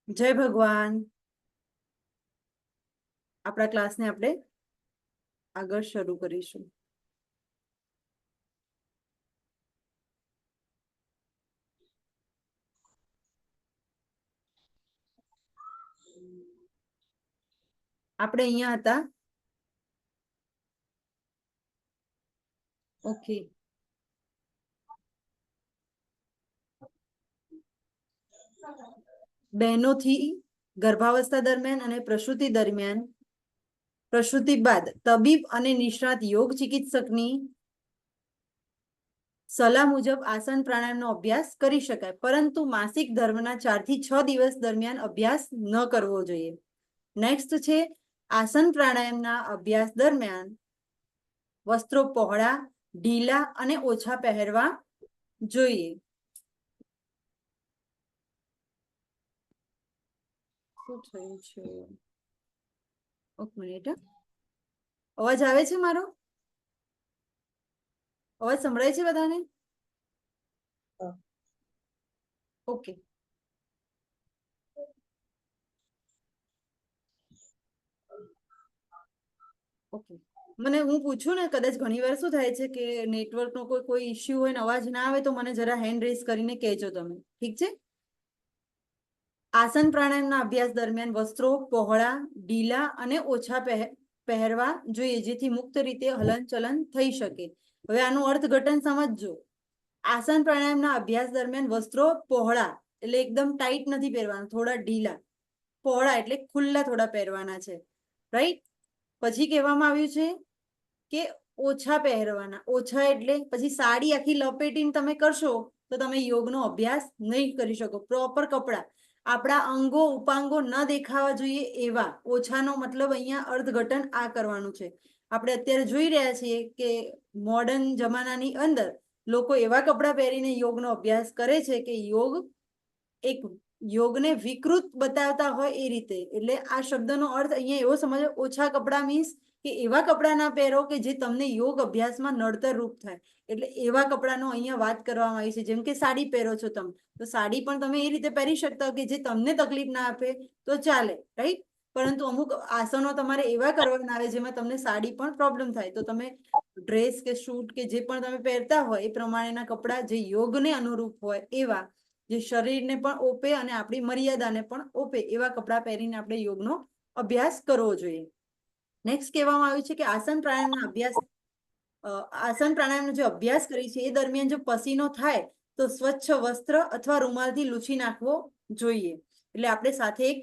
જય ભગવાન. આપણા ક્લાસને આપણે આગળ શરૂ કરીશું. આપણે અહીંયા હતા. ઓકે. બહેનોથી ગર્ભાવસ્થા દરમિયાન અને પ્રસૂતિ દરમિયાન પ્રસૂતિ બાદ તબીબ અને નિષ્ણાત યોગ ચિકિત્સકની સલાહ મુજબ આસન પ્રાણાયામનો અભ્યાસ કરી શકાય, પરંતુ માસિક ધર્મના 4 થી 6 દિવસ દરમિયાન અભ્યાસ ન કરવો જોઈએ. નેક્સ્ટ છે આસન પ્રાણાયામના અભ્યાસ દરમિયાન વસ્ત્રો પહોળા, ઢીલા અને ઓછા પહેરવા જોઈએ. શું થયું છે? એક મિનિટ. અવાજ આવે છે? મારો અવાજ સંભળાય છે બધાને? ઓકે. ઓકે, મને હું પૂછું ને, કદાચ ઘણી વાર શું થાય છે કે નેટવર્કનો કોઈ ઇશ્યુ હોય ને અવાજ ના આવે તો મને જરા હેન્ડ રેઝ કરીને કહેજો તમે. ઠીક છે? આસન પ્રાણાયામના અભ્યાસ દરમિયાન વસ્ત્રો પહોળા, ઢીલા અને ઓછા પહેરવા જોઈએ, જેથી મુક્ત રીતે હલનચલન થઈ શકે. હવે આનું અર્થઘટન સમજજો. આસન પ્રાણાયામના અભ્યાસ દરમિયાન વસ્ત્રો પહોળા એટલે એકદમ ટાઈટ નથી પહેરવાના, થોડા ઢીલા. પહોળા એટલે ખુલ્લા થોડા પહેરવાના છે, રાઈટ? પછી કહેવામાં આવ્યું છે કે ઓછા પહેરવાના. ઓછા એટલે પછી સાડી આખી લપેટીને તમે કરશો તો તમે યોગનો અભ્યાસ નહીં કરી શકો. પ્રોપર કપડા, આપણા અંગો ઉપાંગો ન દેખાવા જોઈએ એવા. ઓછાનો મતલબ અહીંયા અર્થઘટન આ કરવાનું છે. આપણે અત્યારે જોઈ રહ્યા છીએ કે મોડર્ન જમાનાની અંદર લોકો એવા કપડાં પહેરીને યોગનો અભ્યાસ કરે છે કે યોગને વિકૃત બતાવતા હોય એ રીતે. એટલે આ શબ્દનો અર્થ અહીંયા એવો સમજો, ઓછા કપડાં મીન્સ કે એવા કપડાં ના પહેરો કે જે તમને યોગ અભ્યાસમાં નડતર રૂપ થાય. એટલે એવા કપડાનો અહીંયા વાત કરવામાં આવી છે. જેમ કે સાડી પહેરો છો તમે, તો સાડી પણ તમે એ રીતે પહેરી શકતા કે જે તમને તકલીફ ના આપે તો ચાલે, રાઈટ? પરંતુ અમુક આસનો તમારે એવા કરવાના આવે જેમાં તમને સાડી પણ પ્રોબ્લેમ થાય, તો તમે ડ્રેસ કે શૂટ કે જે પણ તમે પહેરતા હોય એ પ્રમાણેના કપડાં જે યોગને અનુરૂપ હોય એવા, જે શરીરને પણ ઓપે અને આપણી મર્યાદાને પણ ઓપે એવા કપડાં પહેરીને આપણે યોગનો અભ્યાસ કરવો જોઈએ. નેક્સ્ટ કહેવામાં આવ્યું છે કે આસન પ્રાણાયામનો જે અભ્યાસ કરી છે એ દરમિયાન જો પસીનો થાય તો સ્વચ્છ વસ્ત્ર અથવા રૂમાલથી લૂછી નાખવો જોઈએ. એટલે આપણે સાથે એક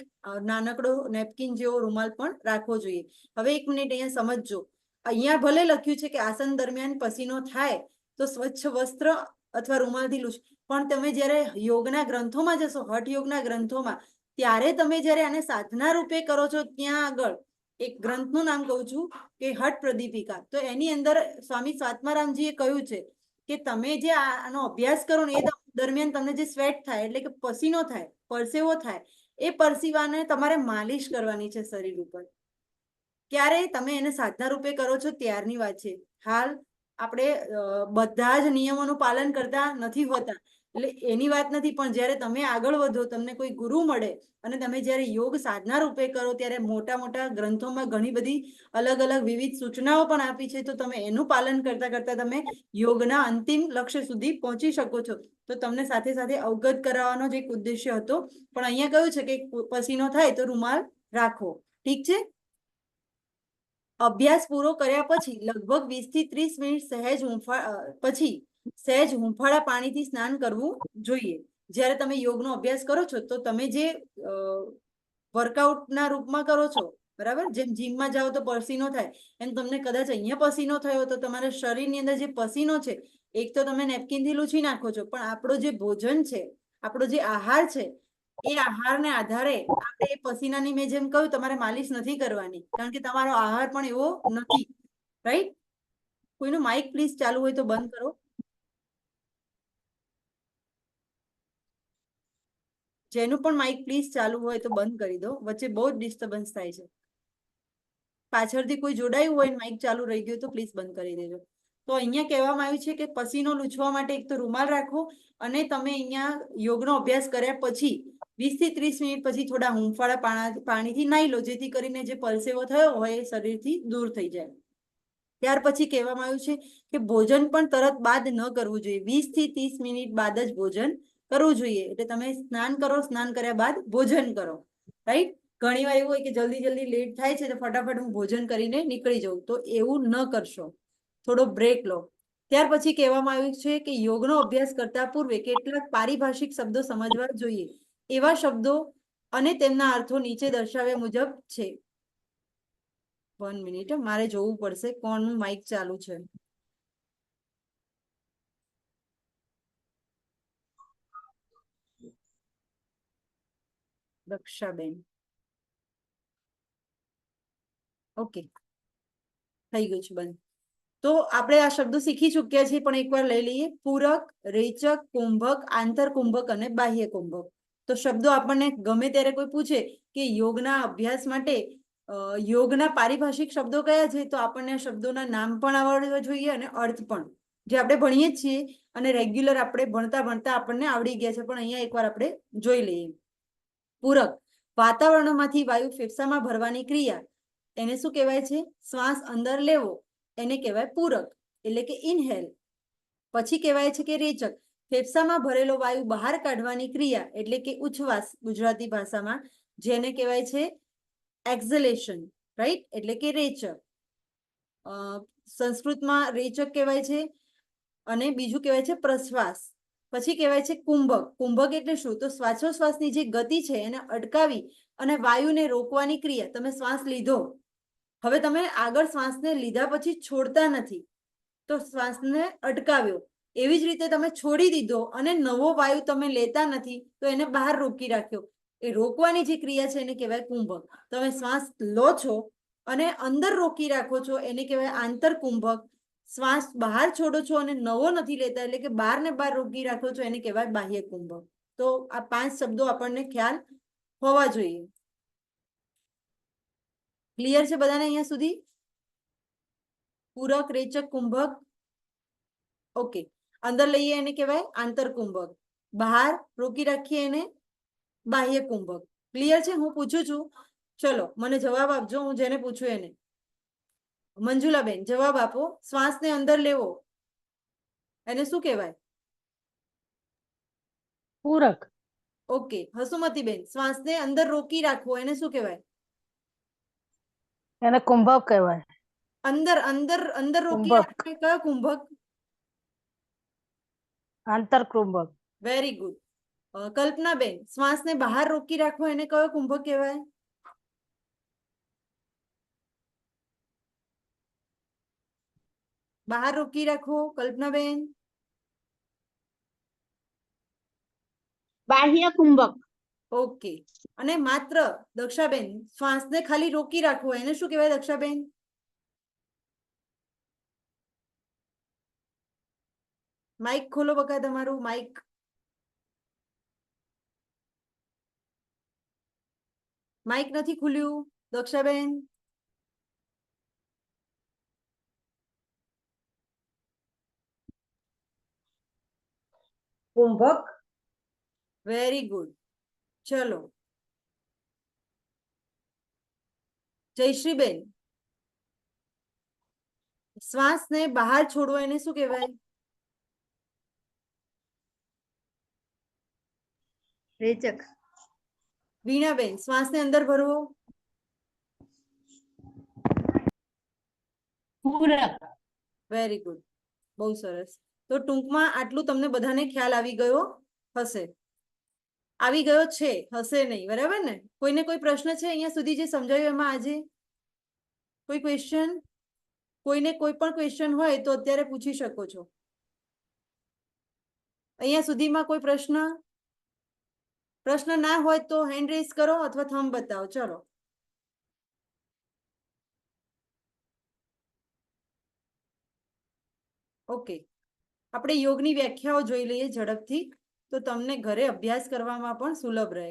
નાનકડો નેપકિન જેવો રૂમાલ પણ રાખવો જોઈએ. હવે એક મિનિટ અહીંયા સમજજો. અહીંયા ભલે લખ્યું છે કે આસન દરમિયાન પસીનો થાય તો સ્વચ્છ વસ્ત્ર અથવા રૂમાલથી લૂછી, પણ તમે જ્યારે યોગના ગ્રંથોમાં જશો, હઠ યોગના ગ્રંથોમાં, ત્યારે તમે જ્યારે આને સાધના રૂપે કરો છો ત્યાં આગળ એક ગ્રંથનું નામ કહું છું કે હઠ પ્રદીપિકા, તો એની અંદર સ્વામી સ્વાત્મારામજીએ કહ્યું છે કે તમે જે આનો અભ્યાસ કરો ને એ દરમિયાન તમને જે સ્વેટ થાય એટલે કે પસીનો થાય, પરસેવો થાય, એ પરસીવાને તમારે માલિશ કરવાની છે શરીર ઉપર. ક્યારે? તમે એને સાધના રૂપે કરો છો ત્યારની વાત છે. હાલ આપણે બધા જ નિયમોનું પાલન કરતા નથી હોતા, એટલે એની વાત નથી. પણ જ્યારે તમે આગળ વધો, તમને કોઈ ગુરુ મળે અને તમે જ્યારે યોગ સાધના રૂપે કરો ત્યારે મોટા મોટા ગ્રંથોમાં ઘણી બધી અલગ અલગ વિવિધ સૂચનાઓ પણ આપી છે, તો તમે એનું પાલન કરતા કરતા તમે યોગના અંતિમ લક્ષ્ય સુધી પહોંચી શકો છો. તો તમને સાથે સાથે અવગત કરાવવાનો જ એક ઉદ્દેશ્ય હતો. પણ અહીંયા કહ્યું છે કે પસીનો થાય તો રૂમાલ રાખો. ઠીક છે? અભ્યાસ પૂરો કર્યા પછી લગભગ 20 થી 30 મિનિટ સહેજ હુંફાળા પાણીથી સ્નાન કરવું જોઈએ. જ્યારે તમે યોગનો અભ્યાસ કરો છો તો તમે જે વર્કઆઉટના રૂપમાં કરો છો, બરાબર? જેમ જીમમાં જાઓ તો પસીનો થાય, એમ તમને કદાચ અહીંયા પસીનો થયો તો તમારા શરીરની અંદર જે પસીનો છે, એક તો તમે નેપકિનથી લૂછી નાખો છો, પણ આપણો જે ભોજન છે, આપણો જે આહાર છે, એ આહારને આધારે આપણે એ પસીનાની, મેં જેમ કહ્યું, તમારે માલિશ નથી કરવાની, કારણ કે તમારો આહાર પણ એવો નથી, રાઈટ? કોઈનું માઇક પ્લીઝ ચાલુ હોય તો બંધ કરો. જેનું પણ માઇક પ્લીઝ ચાલુ હોય તો બંધ કરી દો. વચ્ચે બહુ જ ડિસ્ટર્બન્સ થાય છે. પાછળથી કોઈ જોડાયું હોય માઇક ચાલુ રહી ગયું તો પ્લીઝ બંધ કરી દેજો. તો અહીંયા કહેવામાં આવ્યું છે કે પસીનો લૂછવા માટે એક તો રૂમાલ રાખવો, અને તમે અહીંયા યોગનો અભ્યાસ કર્યા પછી 20 થી 30 મિનિટ પછી થોડા હુંફાળા પાણીથી નાહી લો, જેથી કરીને જે પરસેવો થયો હોય એ શરીરથી દૂર થઈ જાય. ત્યાર પછી કહેવામાં આવ્યું છે કે ભોજન પણ તરત બાદ ન કરવું જોઈએ. 20 થી 30 મિનિટ બાદ જ ભોજન કરવું જોઈએ. એટલે તમે સ્નાન કરો, સ્નાન કર્યા બાદ ભોજન કરો, રાઈટ. ઘણી વાર એવું હોય કે જલ્દી જલ્દી લેટ થાય છે તો ફટાફટ હું ભોજન કરીને નીકળી જાઉં, તો એવું ન કરશો, થોડો બ્રેક લો. ત્યાર પછી કહેવામાં આવ્યું છે કે યોગનો અભ્યાસ કરતા પૂર્વે કેટલાક પારિભાષિક શબ્દો સમજવા જોઈએ. એવા શબ્દો અને તેમના અર્થો નીચે દર્શાવ્યા મુજબ છે. 1 મિનિટ, મારે જોવું પડશે કોણનું માઇક ચાલુ છે. દક્ષાબેન, ઓકે, થઈ ગયું છે બંધ. તો આપણે આ શબ્દો શીખી ચૂક્યા છીએ, પણ એકવાર લઈ લઈએ. પૂરક, રેચક, કુંભક, આંતરકુંભક અને બાહ્ય કુંભક. તો શબ્દો આપણને ગમે ત્યારે કોઈ પૂછે કે યોગના અભ્યાસ માટે યોગના પારિભાષિક શબ્દો કયા છે, તો આપણને આ શબ્દોના નામ પણ આવડવા જોઈએ અને અર્થ પણ, જે આપણે ભણીએ જ છીએ અને રેગ્યુલર આપણે ભણતા ભણતા આપણને આવડી ગયા છે, પણ અહીંયા એકવાર આપણે જોઈ લઈએ. પૂરક, વાતાવરણમાંથી વાયુ ફેફસામાં ભરવાની ક્રિયા, એને શું કહેવાય છે? શ્વાસ અંદર લેવો, એને કહેવાય પૂરક, એટલે કે ઇનહેલ. પછી કહેવાય છે કે રેચક, ફેફસામાં ભરેલો વાયુ બહાર કાઢવાની ક્રિયા, એટલે કે ઉચ્છ્વાસ ગુજરાતી ભાષામાં, જેને કહેવાય છે એક્ઝલેશન, રાઈટ, એટલે કે રેચક. સંસ્કૃતમાં રેચક કહેવાય છે. અને બીજું કહેવાય છે પ્રશ્વાસ. પછી કહેવાય છે કુંભક. કુંભક એટલે શું? તો શ્વાસોશ્વાસની જે ગતિ છે એને અટકાવી અને વાયુને રોકવાની ક્રિયા. તમે શ્વાસ લીધો, હવે તમે આગળ શ્વાસને લીધા પછી છોડતા નથી, તો શ્વાસને અટકાવ્યો. એવી જ રીતે તમે છોડી દીધો અને નવો વાયુ તમે લેતા નથી, તો એને બહાર રોકી રાખ્યો. એ રોકવાની જે ક્રિયા છે એને કહેવાય કુંભક. તમે શ્વાસ લો છો અને અંદર રોકી રાખો છો, એને કહેવાય આંતરકુંભક. શ્વાસ બહાર છોડો છો અને નવો નથી લેતા, એટલે કે બહાર ને બહાર રોકી રાખો છો, એને કહેવાય બાહ્ય કુંભક. તો આ 5 શબ્દો આપણને ખ્યાલ હોવા જોઈએ. ક્લિયર છે બધાને અહીંયા સુધી? પૂરક, રેચક, કુંભક, ઓકે. અંદર લઈએ એને કહેવાય આંતરકુંભક, બહાર રોકી રાખીએ એને બાહ્ય કુંભક. ક્લિયર છે? હું પૂછું છું, ચલો મને જવાબ આપજો, હું જેને પૂછું એને. મંજુલાબેન જવાબ આપો. શ્વાસને અંદર લેવો, એને શું કહેવાય? પૂરક. ઓકે. હસુમતીબેન, શ્વાસને અંદર રોકી રાખવો, એને શું કહેવાય? એને કુંભક કહેવાય. અંદર અંદર અંદર રોકી રાખવો કયો કુંભક? આંતરકુંભક. Very good. કલ્પનાબેન, શ્વાસને બહાર રોકી રાખવો, એને કયો કુંભક કહેવાય? બહાર રોકી રાખવો, કલ્પનાબેન. બાહ્ય કુંભક. ઓકે. અને માત્ર દક્ષાબેન, શ્વાસને ખાલી રોકી રાખવો, એને શું કહેવાય દક્ષાબેન? માઇક ખોલો બકા તમારું માઇક. માઇક નથી ખુલ્યું દક્ષાબેન. કુંભક. Very good. ચલો જયશ્રીબેન, શ્વાસને બહાર છોડવો, એને શું કહેવાય? રેચક. વીણાબેન, શ્વાસને અંદર ભરવો? પૂરક. વેરી ગુડ, બહુ સરસ. તો ટૂંકમાં આટલું તમને બધાને ખ્યાલ આવી ગયો હશે. આવી ગયો છે, હશે નહીં, બરાબર ને? કોઈને કોઈ પ્રશ્ન છે અહીંયા સુધી જે સમજાયું એમાં આજે? કોઈ ક્વેશ્ચન? કોઈને કોઈ પણ ક્વેશ્ચન હોય તો અત્યારે પૂછી શકો છો. અહીંયા સુધીમાં કોઈ પ્રશ્ન? પ્રશ્ન ના હોય તો હેન્ડ રેઝ કરો અથવા થંબ બતાવો. ચલો ઓકે. આપણે યોગની વ્યાખ્યાઓ જોઈ લઈએ ઝડપથી, તો તમને ઘરે અભ્યાસ કરવામાં પણ સુલભ રહે.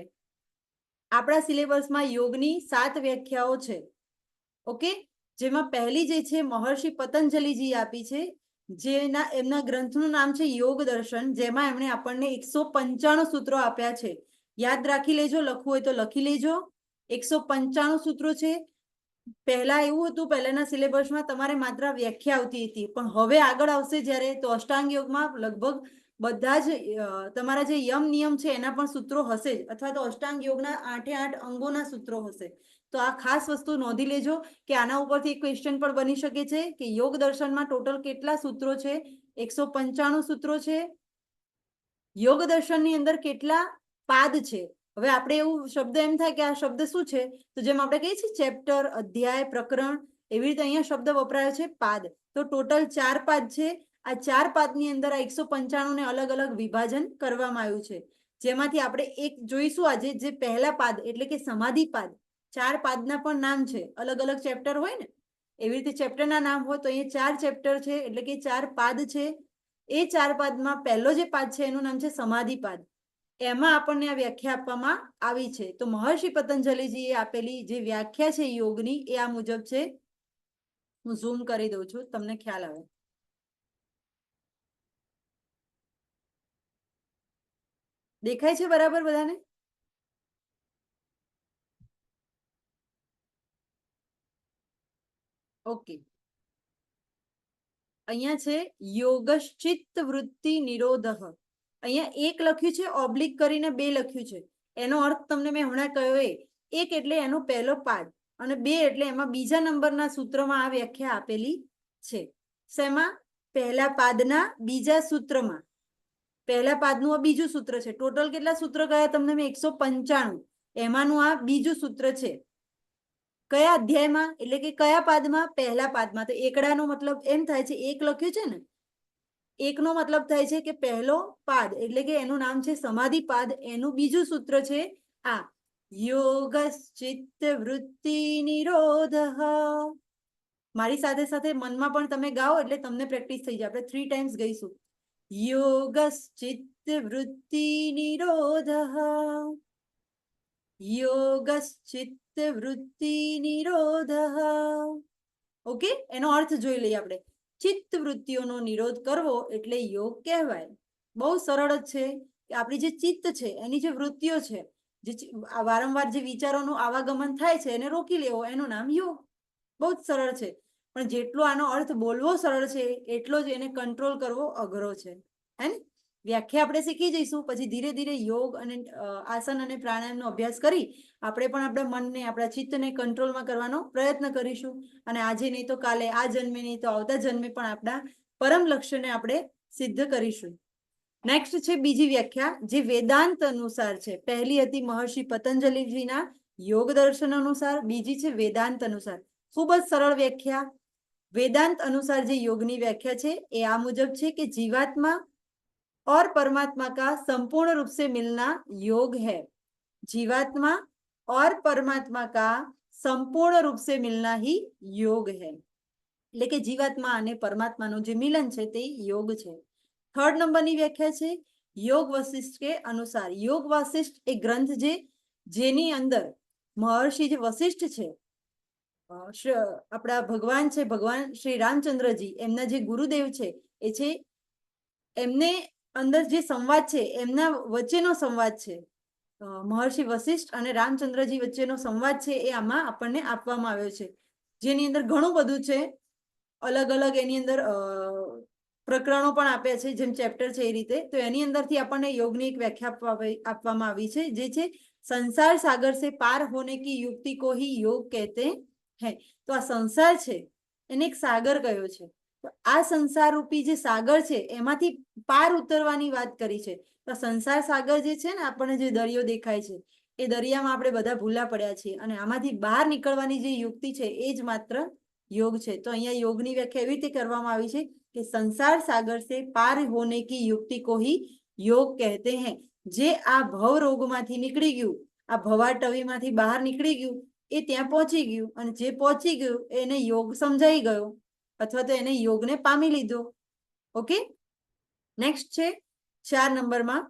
આપણા સિલેબસમાં યોગની 7 વ્યાખ્યાઓ છે, ઓકે. જેમાં પહેલી જે છે મહર્ષિ પતંજલિજી આપી છે, જેના એમના ગ્રંથનું નામ છે યોગ દર્શન, જેમાં એમણે આપણને 195 સૂત્રો આપ્યા છે. યાદ રાખી લેજો, લખવું હોય તો લખી લેજો. 195 સૂત્રો છે. પહેલા એવું હતું, પહેલાના સિલેબસમાં તમારે માત્ર વ્યાખ્યા આવતી હતી, પણ હવે આગળ આવશે જ્યારે, તો અષ્ટાંગ યોગમાં લગભગ બધા જ તમારા જે યમ નિયમ છે એના પણ સૂત્રો હશે જ, અથવા તો અષ્ટાંગ યોગના 8 અંગોના સૂત્રો હશે. તો આ ખાસ વસ્તુ નોંધી લેજો કે આના ઉપરથી એક ક્વેશ્ચન પણ બની શકે છે કે યોગ દર્શનમાં ટોટલ કેટલા સૂત્રો છે. 195 સૂત્રો છે. યોગ દર્શનની અંદર કેટલા પાદ છે. હવે આપણે એવું શબ્દ એમ થાય કે આ શબ્દ શું છે, તો જેમ આપણે કહીએ છીએ ચેપ્ટર, અધ્યાય, પ્રકરણ, એવી રીતે અહીંયા શબ્દ વપરાયો છે પાદ. તો ટોટલ 4 પાદ છે. આ 4 પાદની અંદર આ 195 ને અલગ અલગ વિભાજન કરવામાં આવ્યું છે, જેમાંથી આપણે એક જોઈશું આજે, જે પહેલા પાદ એટલે કે સમાધિ પાદ. 4 પાદના પણ નામ છે, અલગ અલગ ચેપ્ટર હોય ને એવી રીતે ચેપ્ટરના નામ હોય, તો અહીંયા 4 ચેપ્ટર છે એટલે કે 4 પાદ છે. એ 4 પાદમાં પહેલો જે પાદ છે એનું નામ છે સમાધિ પાદ. એમાં આપણને આ વ્યાખ્યા આપવામાં આવી છે. તો મહર્ષિ પતંજલિજીએ આપેલી જે વ્યાખ્યા છે યોગની એ આ મુજબ છે. હું ઝૂમ કરી દઉં છું, તમને ખ્યાલ આવે. દેખાય છે બરાબર બધાને? ઓકે. અહીંયા છે યોગશ્ચિત્ત વૃત્તિ નિરોધઃ. અહીંયા એક લખ્યું છે, ઓબ્લિક કરીને 2 લખ્યું છે. એનો અર્થ તમને મેં હમણાં કહ્યો એ. એક એટલે એનો પહેલો પાદ, અને 2 એટલે એમાં બીજા નંબરના સૂત્રમાં આ વ્યાખ્યા આપેલી છે. શેમાં? પહેલા પાદના બીજા સૂત્રમાં. પહેલા પાદનું આ બીજું સૂત્ર છે. ટોટલ કેટલા સૂત્ર કયા તમને મેં? 195. એમાંનું આ બીજું સૂત્ર છે. કયા અધ્યાયમાં એટલે કે કયા પાદમાં? પહેલા પાદમાં. તો એકડાનો મતલબ એમ થાય છે, એક લખ્યું છે ને, એકનો મતલબ થાય છે કે પહેલો પાદ, એટલે કે એનું નામ છે સમાધિ પાદ. એનું બીજું સૂત્ર છે આ યોગશ્ચિત્ત વૃત્તિ નિરોધઃ. મારી સાથે સાથે મનમાં પણ તમે ગાઓ એટલે તમને પ્રેક્ટિસ થઈ જાય. આપણે 3 ટાઈમ્સ ગઈશું. યોગશ્ચિત્ત વૃત્તિ નિરોધઃ, યોગશ્ચિત્ત વૃત્તિ નિરોધઃ. ઓકે, એનો અર્થ જોઈ લઈએ આપણે. ચિત્ત વૃત્તિઓનો નિરોધ કરવો એટલે યોગ કહેવાય. બહુ સરળ જ છે કે આપણી જે ચિત્ત છે એની જે વૃત્તિઓ છે, જે વારંવાર જે વિચારોનું આવાગમન થાય છે એને રોકી લેવો, એનું નામ યોગ. બહુ જ સરળ છે, પણ જેટલો આનો અર્થ બોલવો સરળ છે એટલો જ એને કંટ્રોલ કરવો અઘરો છે, હે ને? વ્યાખ્યા આપણે શીખી જઈશું, પછી ધીરે ધીરે યોગ અને આસન અને પ્રાણાયામનો અભ્યાસ કરી આપણે પણ આપણા મનને, આપણા ચિત્તને કંટ્રોલમાં કરવાનો પ્રયત્ન કરીશું. અને આજે નહીં તો કાલે, આ જન્મે નહીં તો આવતા જન્મે પણ આપણા પરમ લક્ષ્યને આપણે સિદ્ધ કરીશું. નેક્સ્ટ છે બીજી વ્યાખ્યા, જે વેદાંત અનુસાર છે. પહેલી હતી મહર્ષિ પતંજલિજીના યોગ દર્શન અનુસાર, બીજી છે વેદાંત અનુસાર. ખૂબ જ સરળ વ્યાખ્યા. વેદાંત અનુસાર જે યોગની વ્યાખ્યા છે એ આ મુજબ છે કે जीवात्मा और परमात्मा का संपूर्ण रूप से मिलना योग है. जीवात्मा और परमात्मा का संपूर्ण रूप से मिलना ही योग है. એટલે કે જીવાત્મા અને પરમાત્માનું જે મિલન છે તે યોગ છે. 3rd નંબરની વ્યાખ્યા છે યોગ વશિષ્ઠ કે અનુસાર. યોગ વશિષ્ઠ એ ગ્રંથ છે જેની અંદર મહર્ષિ જે વશિષ્ઠ છે, આપણા ભગવાન છે, ભગવાન શ્રી રામચંદ્રજી, એમના જે ગુરુદેવ છે એ છે, એમને અંદર જે સંવાદ છે એમના વચ્ચેનો સંવાદ છે. મહર્ષિ વશિષ્ઠ અને રામચંદ્રજી વચ્ચેનો સંવાદ છે એ આમાં આપણને આપવામાં આવ્યો છે, જેની અંદર ઘણું બધું છે. અલગ અલગ એની અંદર પ્રકરણો પણ આપ્યા છે, જેમ ચેપ્ટર છે એ રીતે. તો એની અંદરથી આપણને યોગની એક વ્યાખ્યા આપવામાં આવી છે, જે છે સંસાર સાગર સે પાર હોને કી યુક્તિ को ही योग कहते हैं. તો આ સંસાર છે એને એક સાગર કયો છે. તો આ સંસાર રૂપી જે સાગર છે એમાંથી પાર ઉતરવાની વાત કરી છે. તો સંસાર સાગર જે છે ને, આપણને જે દરિયો દેખાય છે એ દરિયામાં આપણે બધા ભૂલા પડ્યા છીએ, અને આમાંથી બહાર નીકળવાની જે યુક્તિ છે એ જ માત્ર યોગ છે. તો અહીંયા યોગની વ્યાખ્યા એવી રીતે કરવામાં આવી છે કે સંસાર સાગર સે પાર હોને કી યુક્તિ को ही योग कहते हैं. જે આ ભવ રોગમાંથી નીકળી ગયું, આ ભવાટવીમાંથી બહાર નીકળી ગયું, એ ત્યાં પહોંચી ગયું, અને જે પહોંચી ગયું એને યોગ સમજાઈ ગયો, અથવા તો એને યોગને પામી લીધો. ઓકે, નેક્સ્ટ છે 4 નંબરમાં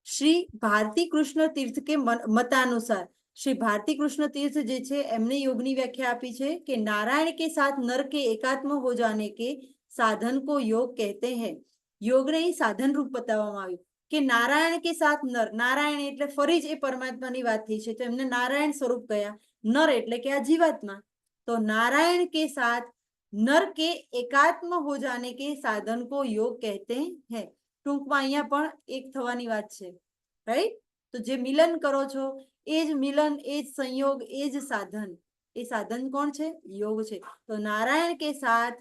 શ્રી ભારતી કૃષ્ણ તીર્થ કે મતાનુસાર. श्री भारती कृष्ण तीर्थ जे छे एमने योगनी व्याख्या आपी छे कि नारायण के साथ नर के एकात्म हो जाने के साधन को योग कहते हैं. योग ने साधन रूप बताववामां आव्युं. કે નારાયણ કે સાથ નર, નારાયણ એટલે ફરી જ એ પરમાત્માની વાત થઈ છે તો એમને નારાયણ સ્વરૂપ કયા, નર એટલે કે આ જીવાત્મા, તો नारायण के साथ नर के एकात्म हो जाने के साधन को योग कहते हैं। ટૂંકમાં અહીંયા પણ એક થવાની વાત છે, રાઈટ? તો જે મિલન કરો છો એ જ મિલન, એ જ સંयोग, એ જ સાધન, એ સાધન કોણ છે? યોગ છે। તો नारायण के साथ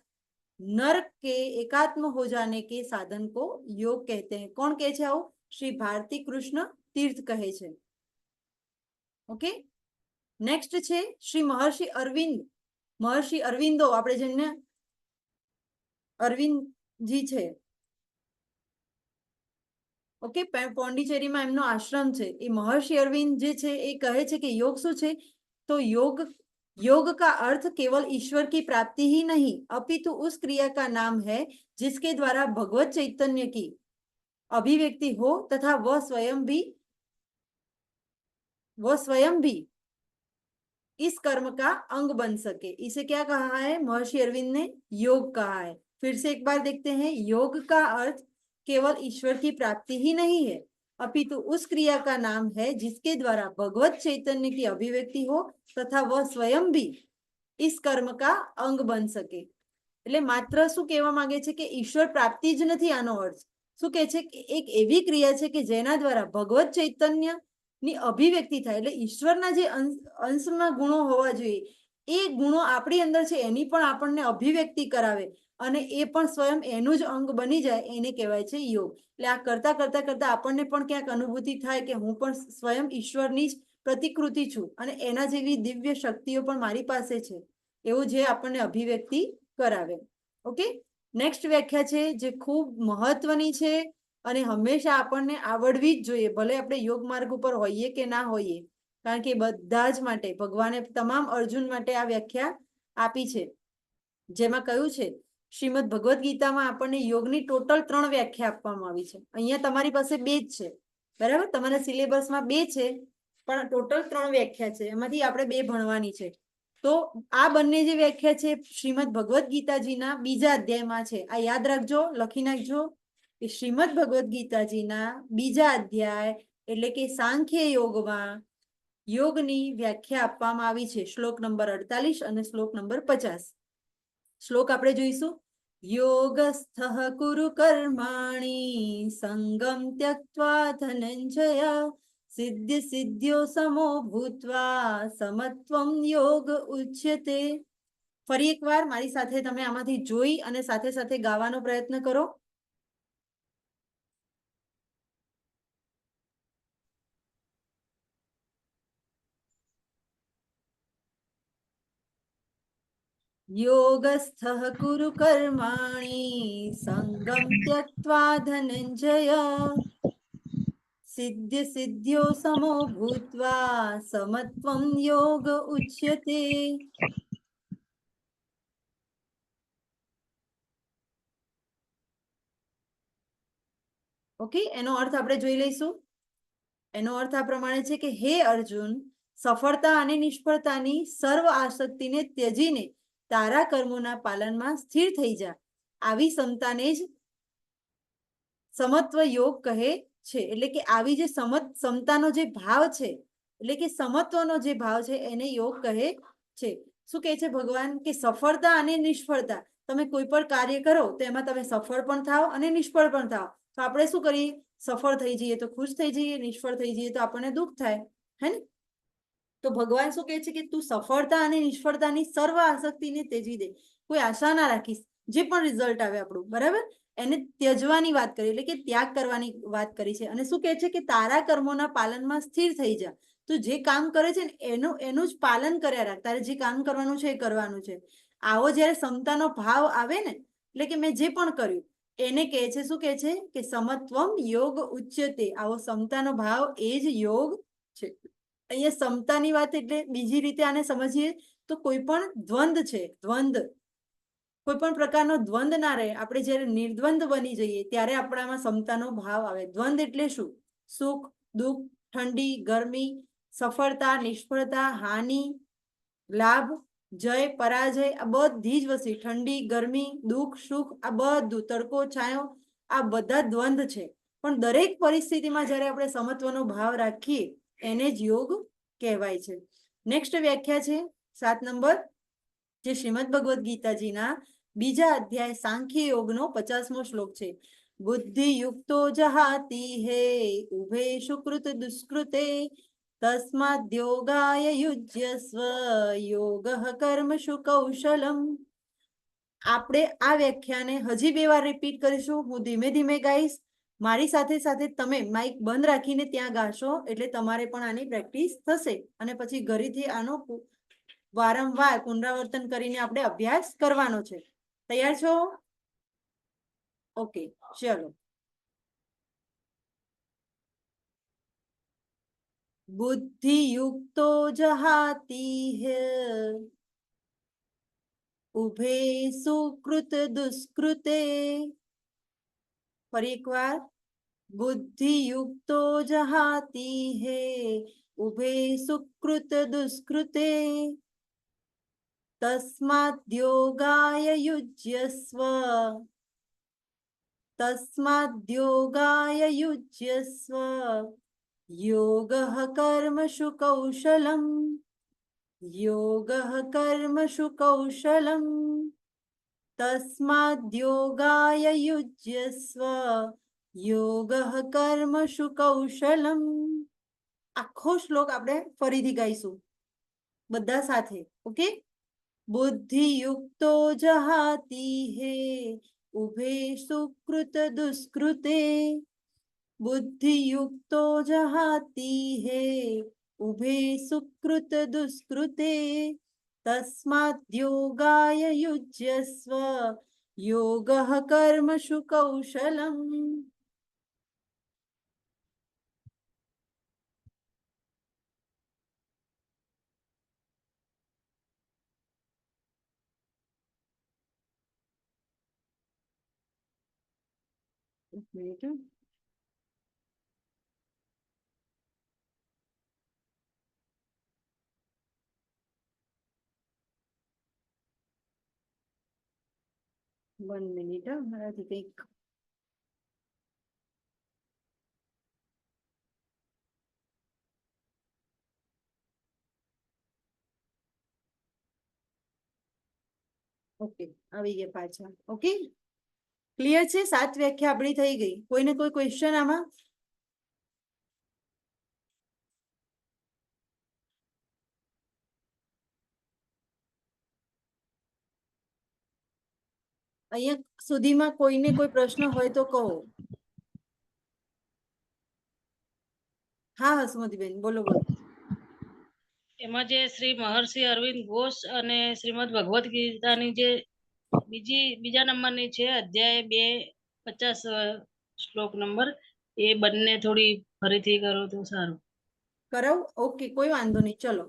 नर के एकात्म हो जाने के साधन को योग कहते हैं। કોણ કહે છે આવું? શ્રી ભારતી કૃષ્ણ તીર્થ કહે છે। ઓકે, નેક્સ્ટ છે શ્રી મહર્ષિ અરવિંદ, મહર્ષિ અરવિંદો, આપણે જેમને અરવિંદજી છે, ઓકે, પોંડિચેરીમાં એમનો આશ્રમ છે, એ મહર્ષિ અરવિંદ જે છે એ કહે છે કે योग શું છે? तो योग का अर्थ केवल ईश्वर की प्राप्ति ही नहीं अपितु उस क्रिया का नाम है जिसके द्वारा भगवत चैतन्य की अभिव्यक्ति हो तथा वह स्वयं भी इस कर्म का अंग बन सके। इसे क्या कहा है महर्षि अरविंद ने? योग कहा है। फिर से एक बार देखते हैं, योग का अर्थ केवल ईश्वर की प्राप्ति ही नहीं है अपितु उस क्रिया का नाम है जिसके द्वारा भगवत चैतन्य की अभिव्यक्ति हो तथा वह स्वयं भी इस कर्म का अंग बन सके। એટલે માત્ર શું કહેવા માંગે છે કે ઈશ્વર પ્રાપ્તિ જ નથી, આનો અર્થ શું કહે છે કે એક એવી ક્રિયા છે કે જેના દ્વારા ભગવત ચૈતન્ય ની અભિવ્યક્તિ થાય, એટલે ઈશ્વરના જે અંશમાં ગુણો હોવા જોઈએ એ ગુણો આપણી અંદર છે એની પણ આપણને અભિવ્યક્તિ કરાવે અને એ પણ સ્વયં એનું જ અંગ બની જાય, એને કહેવાય છે યોગ। એટલે આ કરતા કરતા કરતા આપણને પણ ક્યાંક અનુભૂતિ થાય કે હું પણ સ્વયં ઈશ્વરની જ પ્રતિકૃતિ છું અને એના જેવી દિવ્ય શક્તિઓ પણ મારી પાસે છે, એવું જે આપણને અભિવ્યક્તિ કરાવે। ઓકે, નેક્સ્ટ વ્યાખ્યા છે જે ખૂબ મહત્વની છે અને હંમેશા આપણને આવડવી જ જોઈએ, ભલે આપણે યોગ માર્ગ ઉપર હોઈએ કે ના હોઈએ, કારણ કે બધા જ માટે ભગવાને તમામ અર્જુન માટે આ વ્યાખ્યા આપી છે, જેમાં કહ્યું છે શ્રીમદ ભગવદ્ ગીતામાં આપણને યોગની ટોટલ 3 વ્યાખ્યા આપવામાં આવી છે। અહીંયા તમારી પાસે 2 જ છે, બરાબર? તમારા સિલેબસમાં 2 છે પણ ટોટલ 3 વ્યાખ્યા છે, એમાંથી આપણે 2 ભણવાની છે। તો આ બંને જે વ્યાખ્યા છે શ્રીમદ ભગવદ્ ગીતાજીના 2જા અધ્યાયમાં છે, આ યાદ રાખજો, લખી નાખજો કે શ્રીમદ ભગવદ્ ગીતાજીના 2જા અધ્યાય એટલે કે સાંખ્ય યોગમાં યોગની વ્યાખ્યા આપવામાં આવી છે, શ્લોક નંબર 48 અને શ્લોક નંબર 50। શ્લોક આપણે જોઈશું। योगस्थः कुरु कर्माणि संगम त्यक्त्वा धनंजय सिद्धि सिद्ध्यो समो भूत्वा समत्वं योग उच्यते। ફરી એકવાર મારી સાથે તમે આમાંથી જોઈ અને સાથે સાથે ગાવાનો પ્રયત્ન કરો। योगस्थः कुरु कर्माणि संगम त्यक्त्वा धनंजय सिद्ध सिद्ध्यो समो भूत्वा समत्वं योग उच्यते। ઓકે, એનો અર્થ આપણે જોઈ લઈશું। એનો અર્થ આ પ્રમાણે છે કે હે અર્જુન, સફળતા અને નિષ્ફળતાની સર્વ આસક્તિને ત્યજીને તારા કર્મોના પાલનમાં સ્થિર થઈ જા, આવી ક્ષમતાને જ સમત્વ योग કહે છે। એટલે કે આવી જે સમતાનો જે ભાવ છે, એટલે કે સમત્વનો જે ભાવ છે એને योग કહે છે। શું કહે છે ભગવાન કે સફળતા અને નિષ્ફળતા, તમે કોઈ પણ કાર્ય કરો તો એમાં તમે સફળ પણ થાઓ અને નિષ્ફળ પણ થાઓ, તો આપણે શું કરીએ? સફળ થઈ જઈએ તો ખુશ થઈ જઈએ, નિષ્ફળ થઈ જઈએ તો આપણને દુઃખ થાય, હે ને? તો ભગવાન શું કહે છે કે તું સફળતા અને નિષ્ફળતાની સર્વ આસક્તિને ત્યજી દે, કોઈ આશા ના રાખીશ, જે પણ રિઝલ્ટ આવે આપણું, બરાબર, એને ત્યજવાની વાત કરી, એટલે કે ત્યાગ કરવાની વાત કરી છે। અને શું કહે છે કે તારા કર્મોના પાલનમાં સ્થિર થઈ જા, તું જે કામ કરે છે ને એનું જ પાલન કર્યા રાખ, તારે જે કામ કરવાનું છે એ કરવાનું છે। આવો જ્યારે સમતાનો ભાવ આવે ને, એટલે કે મેં જે પણ કર્યું એને કહે છે, શું કહે છે કે સમત્વમ યોગ ઉચ્યતે, આવો સમતાનો ભાવ એ જ યોગ છે। અહીંયા સમતાની વાત એટલે બીજી રીતે આને સમજીએ તો કોઈ પણ દ્વંદ છે, દ્વંદ, કોઈ પણ પ્રકારનો દ્વંદ ના રહે, આપણે જ્યારે નિર્દ્વંદ બની જઈએ ત્યારે આપણામાં સમતાનો ભાવ આવે। દ્વંદ એટલે શું? સુખ દુઃખ, ઠંડી ગરમી, સફળતા નિષ્ફળતા, હાનિ લાભ, જય પરાજય, આ બધી જ વસ્તુ, ઠંડી ગરમી દુઃખ સુખ, આ બધું, તડકો છાંયો, આ બધા દ્વંદ છે। પણ દરેક પરિસ્થિતિમાં જ્યારે આપણે સમત્વનો ભાવ રાખીએ એને જ યોગ કહેવાય છે. નેક્સ્ટ વ્યાખ્યા છે 7 નંબર, જે શ્રીમદ ભગવદ્ ગીતાજીના બીજા અધ્યાય સાંખ્ય યોગનો 50મો શ્લોક છે. બુદ્ધિ યુક્તો જહાતિ હે ઉભે સુકૃત દુષ્કૃતે તસ્માદ યોગાય યુજ્યસ્વ યોગઃ કર્મસુ કૌશલમ. આપણે આ વ્યાખ્યાને હજી 2 વાર રિપીટ કરીશું. હું ધીમે ધીમે ગાઈશ, મારી સાથે સાથે તમે માઇક બંધ રાખીને ત્યાં ગાશો એટલે તમારે પણ આની પ્રેક્ટિસ થશે અને પછી ઘરેથી આનો વારંવાર પુનરાવર્તન કરીને આપણે અભ્યાસ કરવાનો છે. તૈયાર છો? ઓકે, ચલો. बुद्धि युक्तो जहाति है उभे सुकृत दुष्कृते. फरी एक बार, बुद्धि युक्तो जहाति है उभे सुकृत दुष्कृते तस्माद् योगाय युज्यस्व योगः कर्मसु कौशलम्. योगः कर्मसु कौशलम् तस्माद् योगाय युज्यस्व योगः कर्मसु कौशलम्. આખો શ્લોક આપણે ફરીથી ગાઈશું બધા સાથે. ઓકે? बुद्धि युक्तो जहाति है उभे सुकृत दुष्कृते. बुद्धि युक्तो जहाति है उभे सुकृत दुष्कृते तस्माद् योगाय युज्यस्व योगः कर्मसु कौशलम्. એક મિનિટ. વન મિનિટ, મારાથી કંઈક ઓકે આવી ગયા પાછા. ઓકે, ક્લિયર છે? 7 વ્યાખ્યા આપણી થઈ ગઈ. કોઈને કોઈ ક્વેશ્ચન આમાં? અહીંયા સુધીમાં કોઈને કોઈ પ્રશ્ન હોય તો કહો. હા હસમતીબેન, બોલો બોલો. એમાં જે શ્રી મહર્ષિ અરવિંદ ઘોષ અને શ્રીમદ ભગવદ્ ગીતાની જે બીજા નંબરની છે, અધ્યાય 2 50 શ્લોક નંબર, એ બંને થોડી ફરીથી કરો તો સારું. કરાવ? ઓકે, કોઈ વાંધો નહીં. ચલો,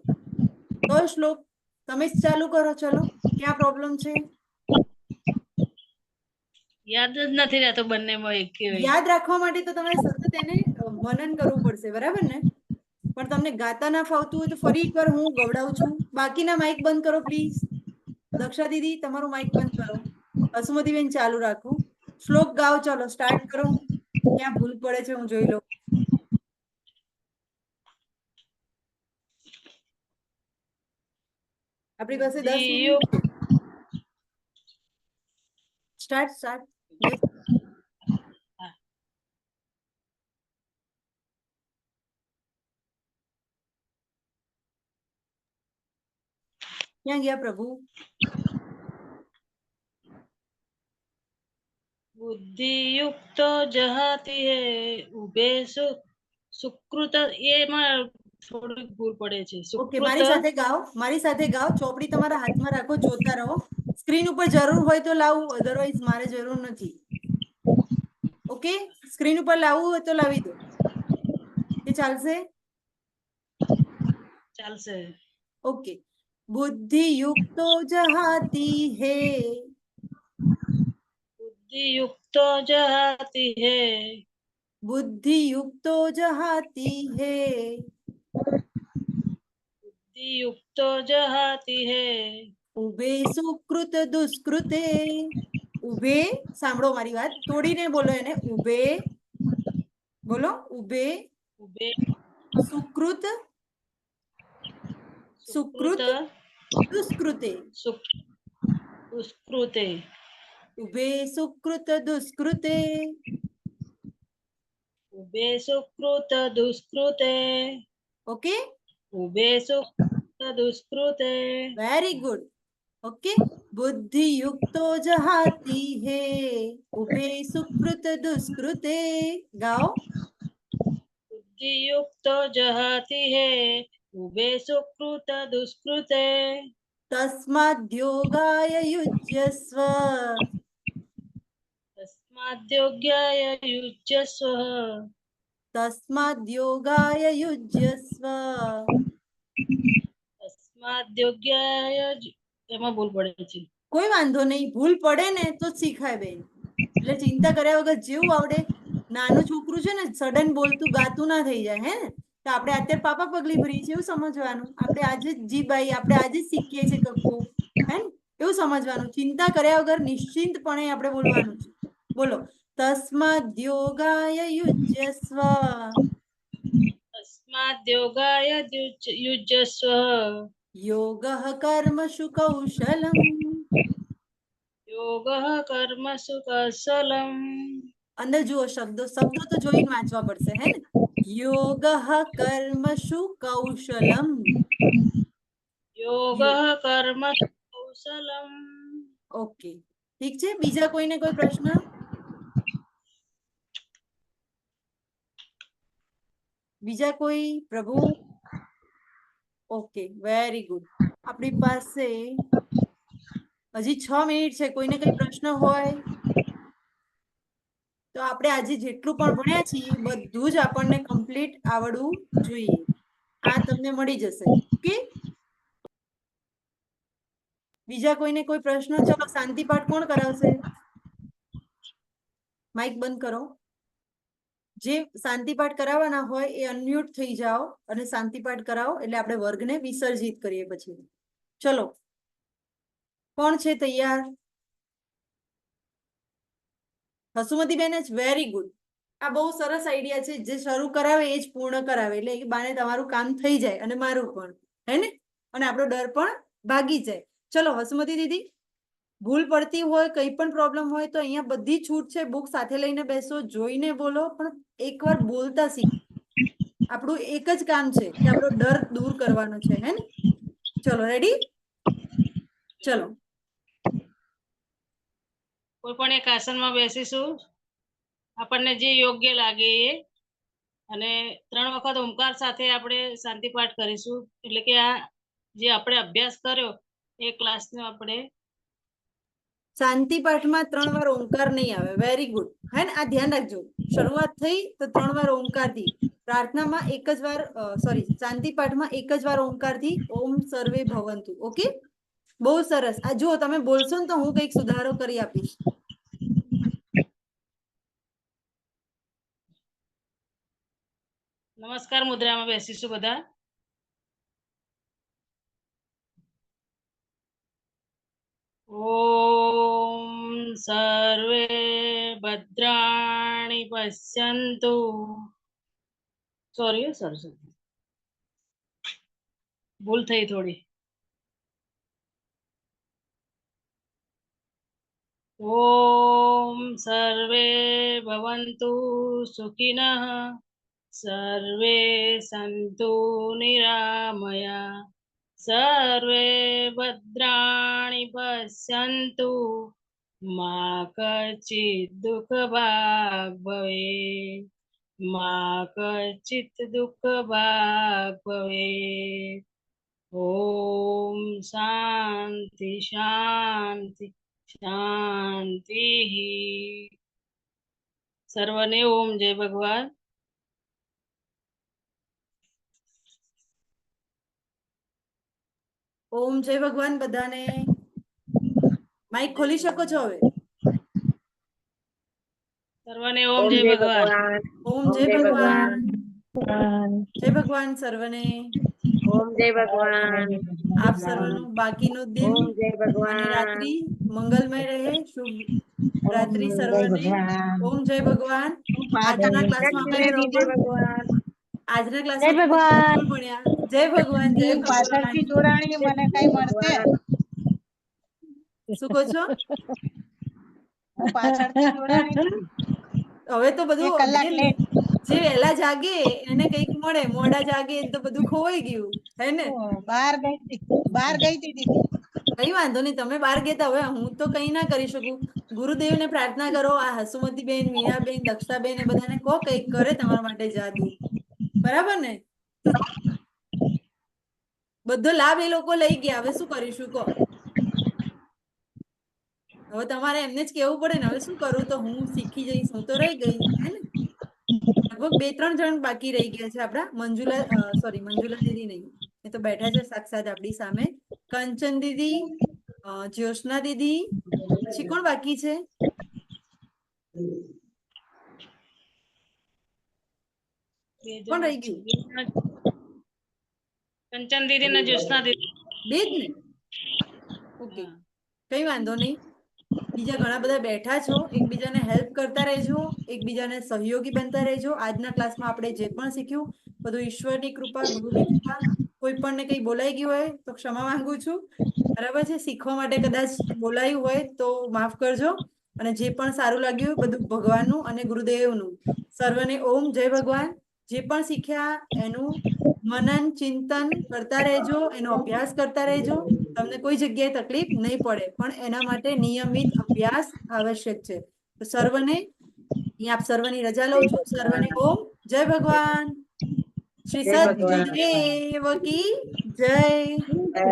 કયો શ્લોક? તમે જ ચાલુ કરો. ચલો, ક્યાં પ્રોબ્લેમ છે? યાદ જ નથી રહેતો બંનેમાં એક. યાદ રાખવા માટે તો તમારે સતત એને મનન કરવું પડશે, બરાબર ને? પણ તમને ગાતા ના ફાવતું હોય તો ફરી એકવાર હું ગવડાવું છું. બાકીના માઇક બંધ કરો પ્લીઝ. દક્ષા દીદી, તમારું માઇક બંધ કરો. હસુમતીબેન ચાલુ રાખો. શ્લોક ગાઓ. ચલો, સ્ટાર્ટ કરો. ક્યાં ભૂલ પડે છે હું જોઈ લઉં. આપણી પાસે 10 મિનિટ છે. Start start. યસ. ક્યાં ગયા પ્રભુ? બુદ્ધિ યુક્તો જહાતિ હે ઉભે સુકૃત, એમાં થોડીક ભૂલ પડે છે. ઓકે, મારી સાથે ગાઓ. મારી સાથે ગાઓ. ચોપડી તમારા હાથમાં રાખો, જોતા રહો. સ્ક્રીન ઉપર જરૂર હોય તો લાવું, અધરવાઇઝ મારે જરૂર નથી. ઓકે, સ્ક્રીન ઉપર લાવવું હોય તો લાવી દો. એ ચાલશે? ચાલશે. ओके. बुद्धि युक्तो जहाति है. बुद्धि युक्तो जहाति है. बुद्धि युक्तो जहाति है. बुद्धि युक्तो जहाति है. उभे सुकृत दुष्कृते. उभे, સાંભળો મારી વાત, તોડીને બોલો એને. ઉભે બોલો. ઉભે ઉભે સુકૃત સુકૃત દુષ્કૃતે. દુષ્કૃતે. ઉભે સુકૃત દુષ્કૃતે. ઉભે સુકૃત દુષ્કૃતે. ઓકે, ઉભે સુકૃત દુષ્કૃતે. Very good. ઓકે, बुद्धि युक्तो जहाती है उभे सुकृत दुष्कृते. गाओ. बुद्धियुक्त जहाति है उभे सुकृत दुष्कृते. तस्माद्योगाय युज्यस्व. तस्माद्योग्याय युज्यस्व. तस्माद्योगाय युज्यस्व. तस्माद्योग्याय એમાં ભૂલ પડે છે. કોઈ વાંધો નહીં, ભૂલ પડે ને તો જ શીખાય બેન. એટલે ચિંતા કર્યા વગર જેવું આવડે. નાનું છોકરું છે ને સડન બોલતું ગાતું ના થઈ જાય હે ને. તો આપણે અત્યારે પાપા પગલી ભરીએ છીએ એવું સમજવાનું. આપણે આજે જ જીભાઈ આપણે આજે જ શીખીએ છીએ કક્કો હે ને એવું સમજવાનું. ચિંતા કર્યા વગર નિશ્ચિંતપણે આપણે બોલવાનું છે. બોલો. તસ્માદ્યોગાય યુજ્યસ્વ. તસ્માદ્યોગાય યુજ્યસ્વ. યોગઃ કર્મસુ કૌશલમ. યોગઃ કર્મસુ કૌશલમ. અંદર જુઓ શબ્દો તો જોઈને વાંચવા પડશે હે ને. યોગઃ કર્મસુ કૌશલમ. યોગઃ કર્મસુ કૌશલમ. ઓકે, ઠીક છે. બીજા કોઈને કોઈ પ્રશ્ન? બીજા કોઈ? પ્રભુ? Okay, very good. આપણી પાસે હજી 6 મિનિટ છે. કોઈને કઈ પ્રશ્ન હોય તો આપણે આજે જેટલું પણ ભણ્યા છીએ બધું જ આપણને કમ્પ્લીટ આવડવું જોઈએ. આ તમને મળી જશે. ઓકે, બીજા કોઈને કોઈ પ્રશ્ન? ચલો, શાંતિ પાઠ કોણ કરાવશે? માઇક બંધ કરો. જે શાંતિ પાઠ કરાવવાના હોય એ અનમ્યુટ થઈ જાઓ અને શાંતિ પાઠ કરાવો એટલે આપણે વર્ગને વિસર્જિત કરીએ પછી. ચલો, કોણ છે તૈયાર? હસુમતી બેન જ. Very good. આ બહુ સરસ આઈડિયા છે. જે શરૂ કરાવે એ જ પૂર્ણ કરાવે એટલે એ બાને તમારું કામ થઈ જાય અને મારું પણ હે ને, અને આપણો ડર પણ ભાગી જાય. ચલો હસુમતી દીદી, ભૂલ પડતી હોય કંઈ પણ પ્રોબ્લેમ હોય તો અહીંયા બધી છૂટ છે. બુક સાથે લઈને બેસો, જોઈને બોલો, પણ એકવાર બોલતા શીખો. આપણું એક જ કામ છે કે આપણો ડર દૂર કરવાનો છે હે ને. ચલો, રેડી? ચલો, કોઈ પણ એક આસનમાં બેસીશું, આપણને જે યોગ્ય લાગે એ, અને 3 વખત ઓમકાર સાથે આપણે શાંતિ પાઠ કરીશું. એટલે કે આ જે આપણે અભ્યાસ કર્યો એ ક્લાસનો આપણે શાંતિ પાઠમાં 3 વાર ઓમકાર નહીં આવે. વેરી ગુડ હે ને. આ ધ્યાન રાખજો. શરૂઆત થઈ તો 3 વાર ઓમકારથી. પ્રાર્થનામાં એક જ વાર સોરી શાંતિ પાઠમાં એક જ વાર ઓમકારથી ઓમ સર્વે ભવંતુ. ઓકે, બહુ સરસ. આ જો તમે બોલશો ને તો હું કંઈક સુધારો કરી આપીશ. નમસ્કાર મુદ્રામાં બેસીશું બધા. ઓમ સર્વે ભદ્રાણિ પશ્યન્તુ. સોરી સરસ્વતી, ભૂલ થઈ થોડી. ઓમ સર્વે ભવન્તુ સુખિનઃ સર્વે સંતુ નિરામયા સર્વે ભદ્રાણિ પશ્યન્તુ મા કચિત દુઃખ ભાગ ભવેત મા કચિત દુઃખ ભાગ ભવેત. ઓમ શાંતિ શાંતિ શાંતિ. સર્વને ઓમ જય ભગવાન. ઓમ જય ભગવાન બધાને. માઇક ખોલી શકો છો હવે. સર્વને ઓમ જય ભગવાન. ઓમ જય ભગવાન. જય ભગવાન સર્વને. ઓમ જય ભગવાન. આપ સર્વનું બાકીનું દિન ઓમ જય ભગવાન. અને રાત્રિ મંગલમય રહે. શુભ રાત્રિ સર્વને ઓમ જય ભગવાન. આજના ક્લાસમાં આપણે જય ત્રણ ભગવાન. આજના જય ક્લાસમાં ભગવાન. ત્રણ ભણ્યા. જય ભગવાન, જય હું પાછળથી ભગવાન. જોડાણી મને કઈ મળશે શું કહો છો? હું પાછળથી જોડાણી હવે તો બધું 1 કલાક જે લેટ જે વહેલા જાગે એને કંઈક મળે, મોડા જાગે એને તો બધું ખોવાઈ ગયું હે ને. બહાર ગઈ હતી દીદી કઈ વાંધો નહીં, તમે બહાર ગયા તા, હવે હું તો કઈ ના કરી શકું. ગુરુદેવને પ્રાર્થના કરો, આ હસુમતીબેન, વીણાબેન, દક્ષાબેન એ બધાને કહો કંઈક કરે તમારા માટે જાદુ. બરાબર ને? બધો લાભ એ લોકો લઈ ગયા, હવે શું કરીશું કહો? હવે તમારે એમને જ કેવું પડે ને, હવે શું કરું, તો હું શીખી જઈશ, હું તો રહી ગઈ હે ને. લગભગ 2-3 જણ બાકી રહી ગયા છે આપડા. મંજુલા દીદી નહીં, એ તો બેઠા છે સાક્ષાત આપણી સામે. કંચન દીદી, જ્યોત્સના દીદી, પછી કોણ બાકી છે? બે કોણ જણ રહી ગયું? કંચન દીદી ને જ્યોત્સના દીદી. બે જ ને? ઓકે, કઈ વાંધો નહીં. બીજા ઘણા બધા બેઠા છો, એકબીજાને હેલ્પ કરતા રહેજો, એકબીજાને સહયોગી બનતા રહેજો. આજના ક્લાસમાં આપણે જે પણ શીખ્યું બધું ઈશ્વરની કૃપા, ગુરુની કૃપા. કોઈ પણ ને કઈ બોલાઈ ગયું હોય તો ક્ષમા માંગુ છું. બરાબર છે? શીખવા માટે કદાચ બોલાયું હોય તો માફ કરજો. અને જે પણ સારું લાગ્યું બધું ભગવાનનું અને ગુરુદેવનું. સર્વને ઓમ જય ભગવાન. જે પણ શીખ્યા એનું મનન ચિંતન કરતા રહેજો, એનો અભ્યાસ કરતા રહેજો. તમને કોઈ જગ્યાએ તકલીફ નહીં પડે, પણ એના માટે નિયમિત અભ્યાસ આવશ્યક છે. તો સર્વને આપ સર્વની રજા લઉં છું. સર્વને ઓમ જય ભગવાન. શ્રી જય ભગવાન. સદગુરુદેવ કી જય. જય.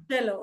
ચલો.